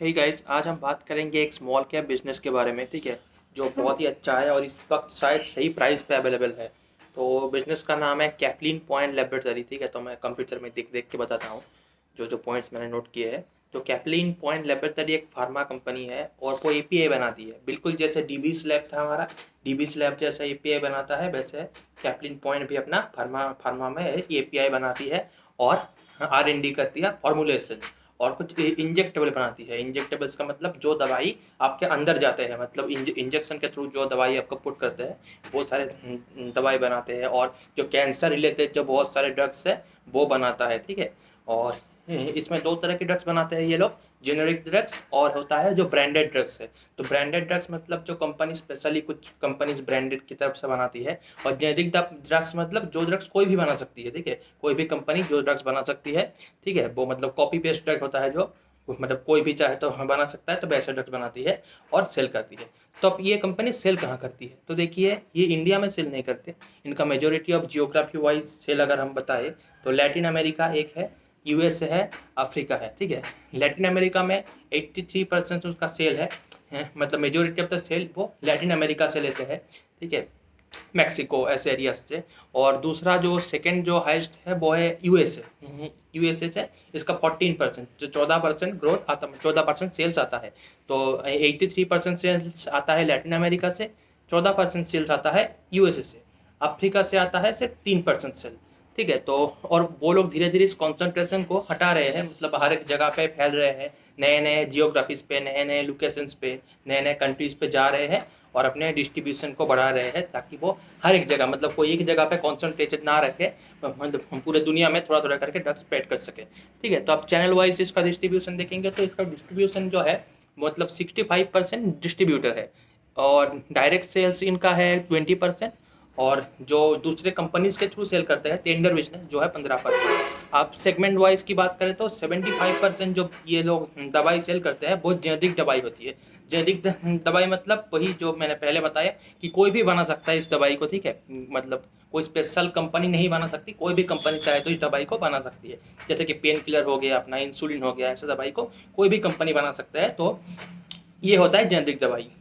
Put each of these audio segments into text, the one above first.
Hey guys, आज हम बात करेंगे एक स्मॉल कैप बिजनेस के बारे में। ठीक है, जो बहुत ही अच्छा है और इस वक्त शायद सही प्राइस पे अवेलेबल है। तो बिजनेस का नाम है कैप्लिन पॉइंट लेबोरेटरी। ठीक है, तो मैं कंप्यूटर में देख देख के बताता हूँ जो जो पॉइंट्स मैंने नोट किए हैं। तो कैप्लिन पॉइंट लेबोरेटरी एक फार्मा कंपनी है और वो एपीआई बनाती है, बिल्कुल जैसे डीबी स्लैब था हमारा। डीबी स्लैब जैसा एपीआई बनाता है, वैसे कैप्लिन पॉइंट भी अपना फार्मा फार्मा में एपीआई बनाती है और R&D करती है, फॉर्मुलेशन और कुछ इंजेक्टेबल बनाती है। इंजेक्टेबल्स का मतलब जो दवाई आपके अंदर जाते हैं, मतलब इंजेक्शन के थ्रू जो दवाई आपको पुट करते हैं, वो सारे दवाई बनाते हैं। और जो कैंसर रिलेटेड जो बहुत सारे ड्रग्स है वो बनाता है। ठीक है, और इसमें दो तरह के ड्रग्स बनाते हैं ये लोग, जेनेरिक ड्रग्स और होता है जो ब्रांडेड ड्रग्स है। तो ब्रांडेड ड्रग्स मतलब जो कंपनी स्पेशली कुछ कंपनीज ब्रांडेड की तरफ से बनाती है, और जेनेरिक ड्रग्स मतलब जो ड्रग्स कोई भी बना सकती है। ठीक है, कोई भी कंपनी जो ड्रग्स बना सकती है। ठीक है, वो मतलब कॉपी पेस्ट ड्रग होता है, जो मतलब कोई भी चाहे तो बना सकता है, तो वैसे ड्रग्स बनाती है और सेल करती है। तो अब ये कंपनी सेल कहाँ करती है, तो देखिए ये इंडिया में सेल नहीं करते। इनका majority of geography wise sale अगर हम बताएं तो लैटिन अमेरिका एक है, यूएस है, अफ्रीका है। ठीक है, लैटिन अमेरिका में 83% उसका सेल है, मतलब मेजोरिटी ऑफ द सेल वो लैटिन अमेरिका से लेते हैं। ठीक है, मैक्सिको ऐसे एरिया से। और दूसरा जो सेकंड जो हाईएस्ट है वो है यूएसए। यूएसए से इसका 14%, जो 14% ग्रोथ आता है, 14% सेल्स आता है। तो 83% सेल्स आता है लैटिन अमेरिका से, 14% सेल्स आता है यूएसए से। अफ्रीका से आता है सिर्फ 3% सेल। ठीक है, तो और वो लोग धीरे धीरे इस कॉन्सेंट्रेशन को हटा रहे हैं, मतलब हर एक जगह पे फैल रहे हैं, नए नए जियोग्राफीज पे, नए नए लोकेशंस पे, नए नए कंट्रीज पे जा रहे हैं और अपने डिस्ट्रीब्यूशन को बढ़ा रहे हैं, ताकि वो हर एक जगह, मतलब कोई एक जगह पे कॉन्सेंट्रेटेड ना रखे, मतलब पूरे दुनिया में थोड़ा थोड़ा करके ड्रग्स स्प्रेड कर सके। ठीक है, तो आप चैनल वाइज इसका डिस्ट्रीब्यूशन देखेंगे तो इसका डिस्ट्रीब्यूशन जो है मतलब 65% डिस्ट्रीब्यूटर है, और डायरेक्ट सेल्स इनका है 20%, और जो दूसरे कंपनीज के थ्रू सेल करते हैं टेंडर बिजनेस जो है 15%। आप सेगमेंट वाइज की बात करें तो 75% जो ये लोग दवाई सेल करते हैं वो जेनेरिक दवाई होती है। जेनेरिक दवाई मतलब वही जो मैंने पहले बताया कि कोई भी बना सकता है इस दवाई को। ठीक है, मतलब कोई स्पेशल कंपनी नहीं बना सकती, कोई भी कंपनी चाहे तो इस दवाई को बना सकती है। जैसे कि पेन किलर हो गया, अपना इंसुलिन हो गया, ऐसे दवाई को कोई भी कंपनी बना सकता है। तो ये होता है जेनेरिक दवाई।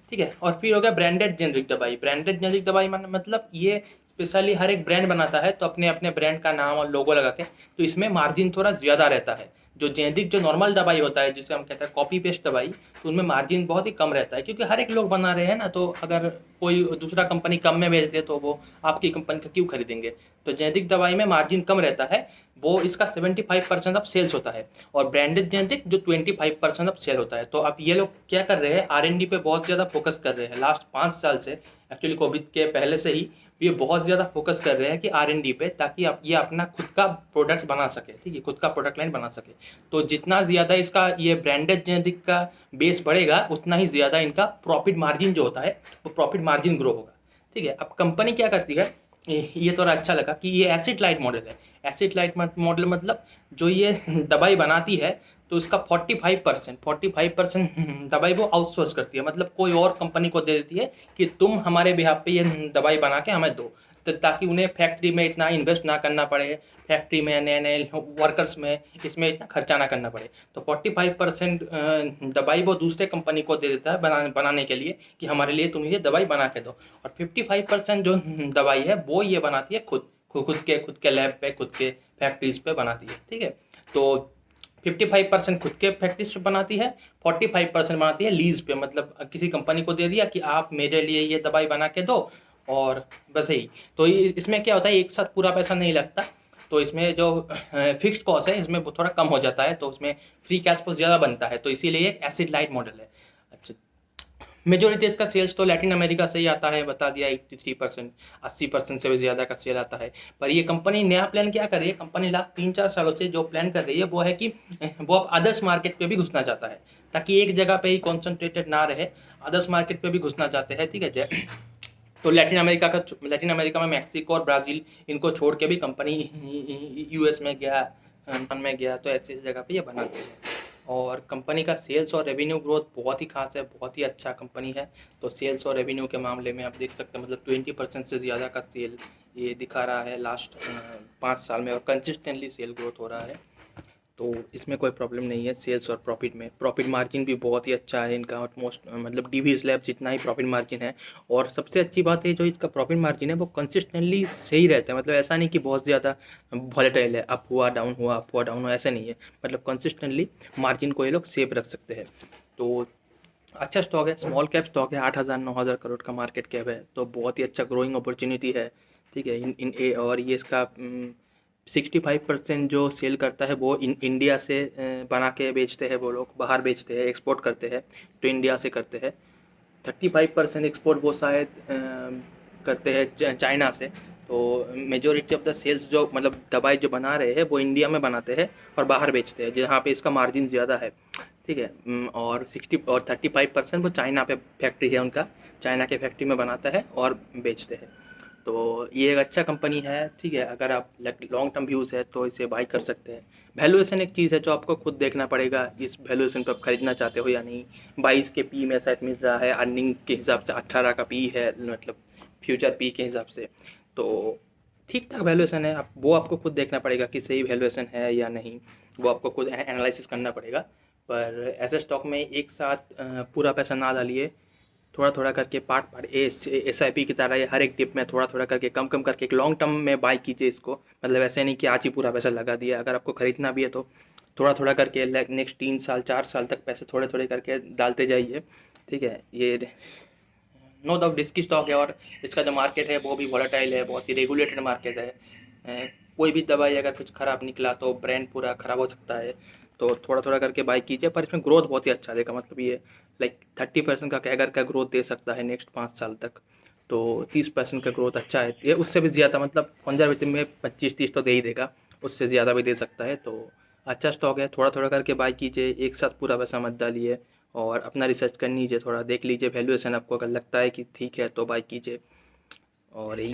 ठीक है, और फिर हो गया ब्रांडेड जेनेरिक दवाई। ब्रांडेड जेनेरिक दवाई मतलब ये स्पेशली हर एक ब्रांड बनाता है, तो अपने अपने ब्रांड का नाम और लोगो लगा के, तो इसमें मार्जिन थोड़ा ज़्यादा रहता है। जो जेनेरिक जो नॉर्मल दवाई होता है, जिसे हम कहते हैं कॉपी पेस्ट दवाई, तो उनमें मार्जिन बहुत ही कम रहता है, क्योंकि हर एक लोग बना रहे हैं ना। तो अगर कोई दूसरा कंपनी कम में बेच दे तो वो आपकी कंपनी का क्यों खरीदेंगे। तो जेनेरिक दवाई में मार्जिन कम रहता है, वो इसका 75% ऑफ सेल्स होता है, और ब्रांडेड जेनेरिक जो 25% ऑफ सेल होता है। तो अब ये लोग क्या कर रहे हैं, R&D पे बहुत ज़्यादा फोकस कर रहे हैं लास्ट 5 साल से। एक्चुअली कोविड के पहले से ही ये बहुत ज़्यादा फोकस कर रहे हैं कि R&D पे, ताकि आप ये अपना खुद का प्रोडक्ट बना सके। ठीक है, खुद का प्रोडक्ट लाइन बना सके। तो जितना ज़्यादा इसका ये ब्रांडेड जेनेरिक का बेस बढ़ेगा, उतना ही ज़्यादा इनका प्रॉफिट मार्जिन जो होता है वो प्रॉफिट मार्जिन ग्रो होगा। ठीक है, अब कंपनी क्या करती है, ये थोड़ा अच्छा लगा कि ये एसिड लाइट मॉडल है। एसिड लाइट मॉडल मतलब जो ये दवाई बनाती है, तो इसका 45% दवाई वो आउटसोर्स करती है, मतलब कोई और कंपनी को दे देती है कि तुम हमारे बिहाफ पे ये दवाई बना के हमें दो, तो ताकि उन्हें फैक्ट्री में इतना इन्वेस्ट ना करना पड़े, फैक्ट्री में नए नए वर्कर्स में इसमें इतना खर्चा ना करना पड़े। तो 45% दवाई वो दूसरे कंपनी को दे देता है बनाने के लिए, कि हमारे लिए तुम ये दवाई बना के दो। और 55% जो दवाई है वो ये बनाती है खुद के लैब पे, खुद के फैक्ट्रीज पे बनाती है। ठीक है, तो 55% खुद के फैक्ट्रीज पे बनाती है, 45% बनाती है लीज पे, मतलब किसी कंपनी को दे दिया कि आप मेरे लिए ये दवाई बना के दो, और बस यही। तो इसमें क्या होता है, एक साथ पूरा पैसा नहीं लगता, तो इसमें जो फिक्स्ड कॉस्ट है इसमें वो थोड़ा कम हो जाता है, तो उसमें फ्री कैश फ्लो ज़्यादा बनता है, तो इसीलिए एसिड लाइट मॉडल है। अच्छा, मेजोरिटी इसका सेल्स तो लैटिन अमेरिका से ही आता है, बता दिया 83%, 80% से भी ज़्यादा का सेल आता है। पर ये कंपनी नया प्लान क्या कर रही है, कंपनी लास्ट 3-4 सालों से जो प्लान कर रही है वो है कि वो अब अदर्स मार्केट पे भी घुसना चाहता है, ताकि एक जगह पे ही कॉन्सेंट्रेटेड ना रहे, अदर्स मार्केट पे भी घुसना चाहते हैं। ठीक है, तो लैटिन अमेरिका में मैक्सिको और ब्राज़ील, इनको छोड़ के भी कंपनी यूएस में गया, जापान में गया, तो ऐसी जगह पे ये बनाती है। और कंपनी का सेल्स और रेवेन्यू ग्रोथ बहुत ही खास है, बहुत ही अच्छा कंपनी है। तो सेल्स और रेवेन्यू के मामले में आप देख सकते हैं, मतलब 20% से ज़्यादा का सेल ये दिखा रहा है लास्ट 5 साल में, और कंसिस्टेंटली सेल ग्रोथ हो रहा है। तो इसमें कोई प्रॉब्लम नहीं है सेल्स और प्रॉफिट में। प्रॉफिट मार्जिन भी बहुत ही अच्छा है इनका, ऑलमोस्ट मतलब डीवी स्लैब जितना ही प्रॉफिट मार्जिन है। और सबसे अच्छी बात है जो इसका प्रॉफिट मार्जिन है वो कंसिस्टेंटली सही रहता है, मतलब ऐसा नहीं कि बहुत ज़्यादा वॉलेटाइल है, अप हुआ डाउन हुआ अप हुआ डाउन हुआ, ऐसा नहीं है। मतलब कंसिस्टेंटली मार्जिन को ये लोग सेफ रख सकते हैं। तो अच्छा स्टॉक है, स्मॉल कैप स्टॉक है, 8,000-9,000 करोड़ का मार्केट कैप है, तो बहुत ही अच्छा ग्रोइंग अपॉर्चुनिटी है। ठीक है, और ये इसका 65% जो सेल करता है वो इंडिया से बना के बेचते हैं, वो लोग बाहर बेचते हैं, एक्सपोर्ट करते हैं, तो इंडिया से करते हैं। 35% एक्सपोर्ट वो शायद करते हैं चाइना से। तो मेजोरिटी ऑफ द सेल्स जो मतलब दवाई जो बना रहे हैं वो इंडिया में बनाते हैं और बाहर बेचते हैं, जहाँ पे इसका मार्जिन ज़्यादा है। ठीक है, और 35% वो चाइना पे फैक्ट्री है उनका, चाइना के फैक्ट्री में बनाता है और बेचते हैं। तो ये एक अच्छा कंपनी है। ठीक है, अगर आप लॉन्ग टर्म व्यूज़ है तो इसे बाई कर सकते हैं। वैल्यूएशन एक चीज़ है जो आपको खुद देखना पड़ेगा, इस वैल्यूएशन पे आप खरीदना चाहते हो या नहीं। 22 के पी में शायद मिल रहा है, अर्निंग के हिसाब से 18 का पी है, मतलब फ्यूचर पी के हिसाब से। तो ठीक ठाक वैल्यूएशन है, आप वो आपको खुद देखना पड़ेगा कि सही वैल्यूएशन है या नहीं, वो आपको खुद एनालिसिस करना पड़ेगा। पर ऐसे स्टॉक में एक साथ पूरा पैसा ना डालिए, थोड़ा थोड़ा करके पार्ट पार्ट SIP की तरह ये हर एक टिप में थोड़ा थोड़ा करके कम कम करके एक लॉन्ग टर्म में बाई कीजिए इसको। मतलब ऐसे नहीं कि आज ही पूरा पैसा लगा दिया, अगर आपको खरीदना भी है तो थोड़ा थोड़ा करके नेक्स्ट 3 साल 4 साल तक पैसे थोड़े थोड़े करके डालते जाइए। ठीक है, ये नो डाउट रिस्की स्टॉक है, और इसका जो मार्केट है वो भी वॉलेटाइल है, बहुत ही रेगुलेटेड मार्केट है। कोई भी दवाई अगर कुछ ख़राब निकला तो ब्रांड पूरा ख़राब हो सकता है। तो थोड़ा थोड़ा करके बाई कीजिए, पर इसमें ग्रोथ बहुत ही अच्छा देगा, मतलब ये लाइक 30% का कैगर का ग्रोथ दे सकता है नेक्स्ट 5 साल तक। तो 30% का ग्रोथ अच्छा है, ये उससे भी ज़्यादा मतलब कंजर्वेटिव में 25-30 तो दे ही देगा, उससे ज़्यादा भी दे सकता है। तो अच्छा स्टॉक है, थोड़ा थोड़ा करके बाई कीजिए, एक साथ पूरा पैसा मत डालिए। और अपना रिसर्च कर लीजिए, थोड़ा देख लीजिए वैल्यूएशन, आपको अगर लगता है कि ठीक है तो बाई कीजिए। और यही